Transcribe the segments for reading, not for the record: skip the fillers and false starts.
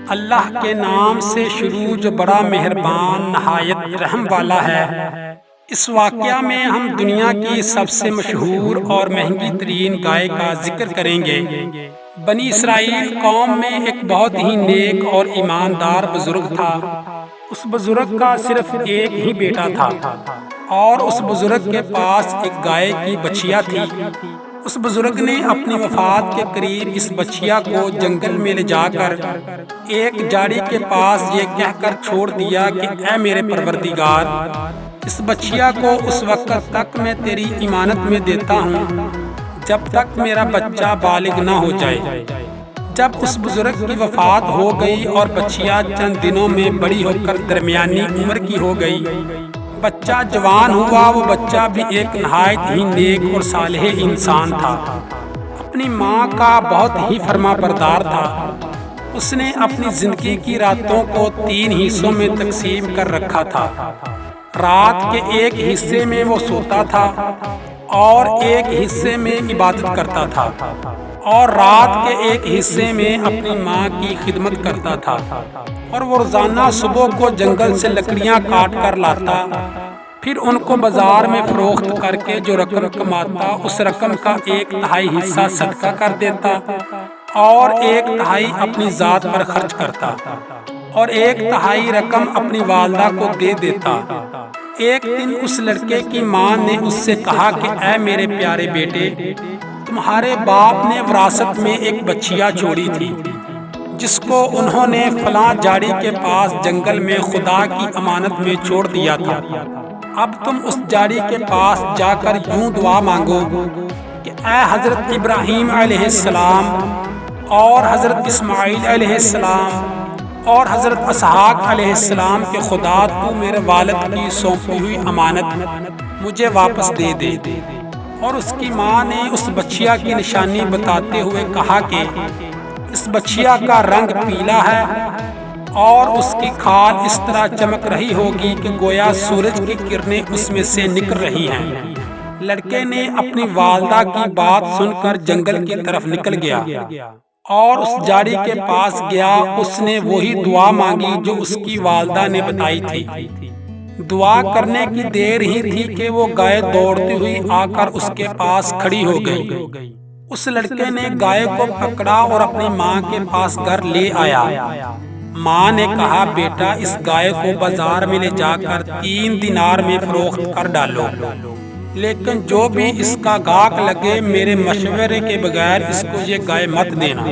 اللہ کے نام سے شروع جو بڑا مہربان نہایت رحم والا ہے۔ اس واقعہ میں ہم دنیا کی سب سے مشہور اور مہنگی ترین گائے کا ذکر کریں گے۔ بنی اسرائیل قوم میں ایک بہت ہی نیک اور ایماندار بزرگ تھا۔ اس بزرگ کا صرف ایک ہی بیٹا تھا اور اس بزرگ کے پاس ایک گائے کی بچھیا تھی۔ اس بزرگ نے اپنی وفات کے قریب اس بچھیا کو جنگل میں لے جا کر ایک جھاڑی کے پاس یہ کہہ کر چھوڑ دیا کہ اے میرے پروردگار، اس بچھیا کو اس وقت تک میں تیری امانت میں دیتا ہوں جب تک میرا بچہ بالغ نہ ہو جائے۔ جب اس بزرگ کی وفات ہو گئی اور بچھیا چند دنوں میں بڑی ہو کر درمیانی عمر کی ہو گئی، بچہ جوان ہوا، وہ بچہ بھی ایک نہایت ہی نیک اور صالح انسان تھا۔ اپنی ماں کا بہت ہی فرما بردار تھا۔ اس نے اپنی زندگی کی راتوں کو 3 حصوں میں تقسیم کر رکھا تھا۔ رات کے ایک حصے میں وہ سوتا تھا اور ایک حصے میں عبادت کرتا تھا، اور رات کے ایک حصے میں اپنی ماں کی خدمت کرتا تھا، اور وہ روزانہ صبح کو جنگل سے لکڑیاں کاٹ کر لاتا، پھر ان کو بازار میں فروخت کر کے جو رقم کماتا اس رقم کا 1/3 حصہ صدقہ کر دیتا اور 1/3 اپنی ذات پر خرچ کرتا اور 1/3 رقم اپنی والدہ کو دے دیتا۔ ایک دن اس لڑکے کی ماں نے اس سے کہا کہ اے میرے پیارے بیٹے، تمہارے باپ نے وراثت میں ایک بچھیا چھوڑی تھی جس کو انہوں نے فلاں جھاڑی کے پاس جنگل میں خدا کی امانت میں چھوڑ دیا تھا۔ اب تم اس جھاڑی کے پاس جا کر یوں دعا مانگو کہ اے حضرت ابراہیم علیہ السلام اور حضرت اسماعیل علیہ السلام اور حضرت اسحاق علیہ السلام کے خدا، تو میرے والد کی سونپی ہوئی امانت مجھے واپس دے دے۔ اور اس کی ماں نے اس بچھیا کی نشانی بتاتے ہوئے کہا کہ اس بچھیا کا رنگ پیلا ہے اور اس کی کھال اس طرح چمک رہی ہوگی کہ گویا سورج کی کرنیں اس میں سے نکل رہی ہیں۔ لڑکے نے اپنی والدہ کی بات سن کر جنگل کی طرف نکل گیا اور اس جھاڑی کے پاس گیا۔ اس نے وہی دعا مانگی جو اس کی والدہ نے بتائی تھی۔ دعا کرنے کی دیر ہی تھی کہ وہ گائے دوڑتی ہوئی آ کر اس کے پاس کھڑی ہو گئی۔ اس لڑکے نے گائے کو پکڑا اور اپنی ماں کے پاس گھر لے آیا۔ ماں نے کہا بیٹا، اس گائے کو بازار میں لے جا کر 3 دینار میں فروخت کر ڈالو، لیکن جو بھی اس کا گاہک لگے میرے مشورے کے بغیر اس کو یہ گائے مت دینا۔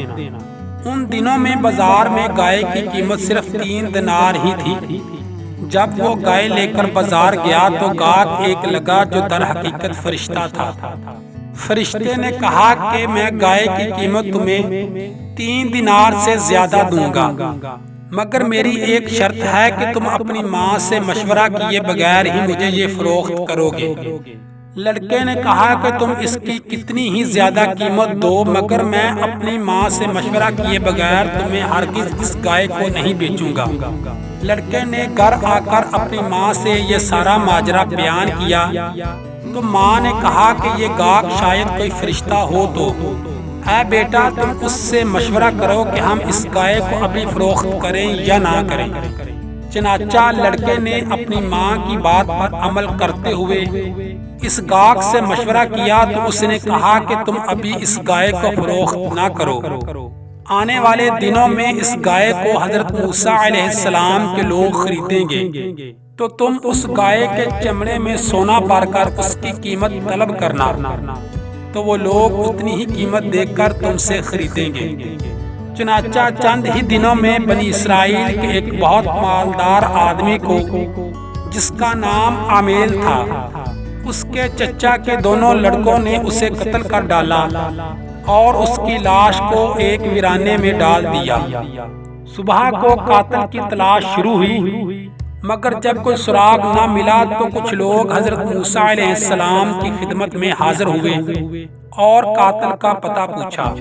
ان دنوں میں بازار میں گائے کی قیمت صرف 3 دینار ہی تھی۔ جب وہ گائے لے کر بازار گیا تو گاہک ایک لگا جو در حقیقت فرشتہ تھا۔ فرشتے نے کہا کہ میں گائے کی قیمت تمہیں 3 دینار سے زیادہ دوں گا، مگر میری ایک شرط ہے کہ تم اپنی ماں سے مشورہ کیے بغیر ہی مجھے یہ فروخت کرو گے۔ لڑکے نے کہا کہ تم اس کی کتنی ہی زیادہ قیمت دو، مگر میں اپنی ماں سے مشورہ کیے بغیر تمہیں ہرگز اس گائے کو نہیں بیچوں گا۔ لڑکے نے گھر آ کر اپنی ماں سے یہ سارا ماجرا بیان کیا تو ماں نے کہا کہ یہ گاہک شاید کوئی فرشتہ ہو تو اے بیٹا، تم اس سے مشورہ کرو کہ ہم اس گائے کو ابھی فروخت کریں یا نہ کریں۔ چنانچہ لڑکے نے اپنی ماں کی بات پر عمل کرتے ہوئے اس گاہک سے مشورہ کیا تو اس نے کہا کہ تم ابھی اس گائے کو فروخت نہ کرو۔ آنے والے دنوں میں اس گائے کو حضرت موسیٰ علیہ السلام کے لوگ خریدیں گے، تو تم اس گائے کے چمڑے میں سونا بھر کر اس کی قیمت طلب کرنا، تو وہ لوگ اتنی ہی قیمت دے کر تم سے خریدیں گے۔ چنانچہ چند ہی دنوں میں بنی اسرائیل کے ایک بہت مالدار آدمی کو جس کا نام عامیل تھا، اس کے چچا کے دونوں لڑکوں نے اسے قتل کر ڈالا اور اس کی لاش کو ایک ویرانے میں ڈال دیا۔ صبح کو قاتل کی تلاش شروع ہوئی، مگر جب کوئی سراغ نہ ملا تو کچھ لوگ حضرت موسیٰ علیہ السلام کی خدمت میں حاضر ہوئے اور قاتل کا پتہ پوچھا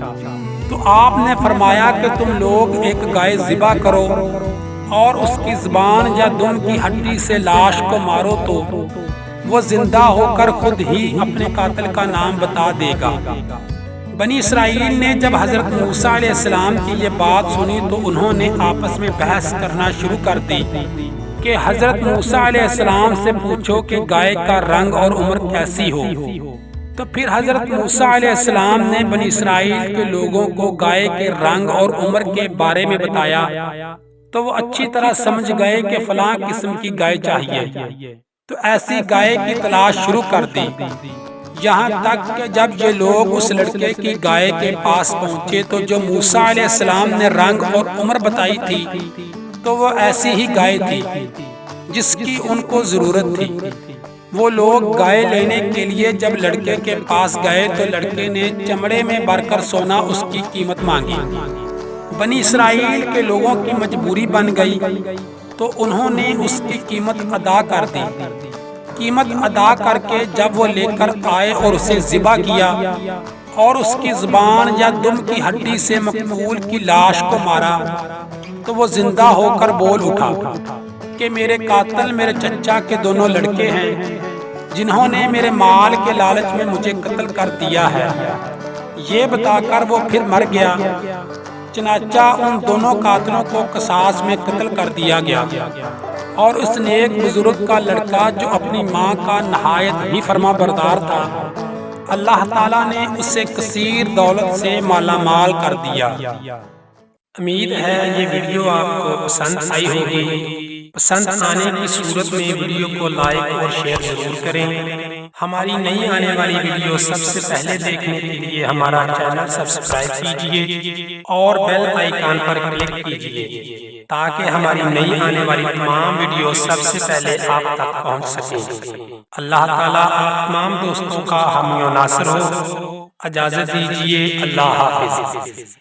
تو آپ نے فرمایا کہ تم لوگ ایک گائے ذبح کرو اور اس کی زبان یا دم کی ہڈی سے لاش کو مارو تو وہ زندہ ہو کر خود ہی اپنے قاتل کا نام بتا دے گا۔ بنی اسرائیل نے جب حضرت موسیٰ علیہ السلام کی یہ بات سنی تو انہوں نے آپس میں بحث کرنا شروع کر دی کہ حضرت موسیٰ علیہ السلام سے پوچھو کہ گائے کا رنگ اور عمر کیسی ہو۔ تو پھر حضرت موسیٰ علیہ السلام نے بنی اسرائیل کے لوگوں کو گائے کے رنگ اور عمر کے بارے میں بتایا، تو وہ اچھی طرح سمجھ گئے کہ فلاں قسم کی گائے چاہیے، تو ایسی گائے کی تلاش شروع کر دی، یہاں تک کہ جب یہ لوگ اس لڑکے کی گائے کے پاس پہنچے تو جو موسیٰ علیہ السلام نے رنگ اور عمر بتائی تھی تو وہ ایسی ہی گائے تھی جس کی ان کو ضرورت تھی۔ وہ لوگ گائے لینے کے لیے جب لڑکے کے پاس گئے تو لڑکے نے چمڑے میں بھر کر سونا اس کی قیمت مانگی۔ بنی اسرائیل کے لوگوں کی مجبوری بن گئی تو انہوں نے اس کی قیمت ادا کر دی۔ قیمت ادا کر کے جب وہ لے کر آئے اور اسے ذبح کیا اور اس کی زبان یا دم کی ہڈی سے مقتول کی لاش کو مارا تو وہ زندہ ہو کر بول اٹھا کہ میرے قاتل میرے چچا کے دونوں لڑکے ہیں جنہوں نے میرے مال کے لالچ میں مجھے قتل کر دیا ہے۔ یہ بتا کر وہ پھر مر گیا، چنانچہ ان دونوں قاتلوں کو قصاص میں قتل کر دیا گیا، اور اس نیک بزرگ کا لڑکا جو اپنی ماں کا نہایت ہی فرما بردار تھا، اللہ تعالیٰ نے اسے کثیر دولت سے مالا مال کر دیا۔ امید ہے یہ ویڈیو آپ کو پسند آئی ہوگی۔ پسند آنے کی صورت میں ویڈیو کو لائک اور شیئر ضرور کریں۔ ہماری نئی آنے والی ویڈیو سب سے پہلے دیکھنے کے لیے ہمارا چینل سبسکرائب کیجیے اور بیل آئیکن پر کلک کیجیے تاکہ ہماری نئی آنے والی تمام ویڈیو سب سے پہلے آپ تک پہنچ سکیں۔ اللہ تعالیٰ آپ تمام دوستوں کا حامی و ناصر ہو۔ اجازت دیجیے، اللہ حافظ۔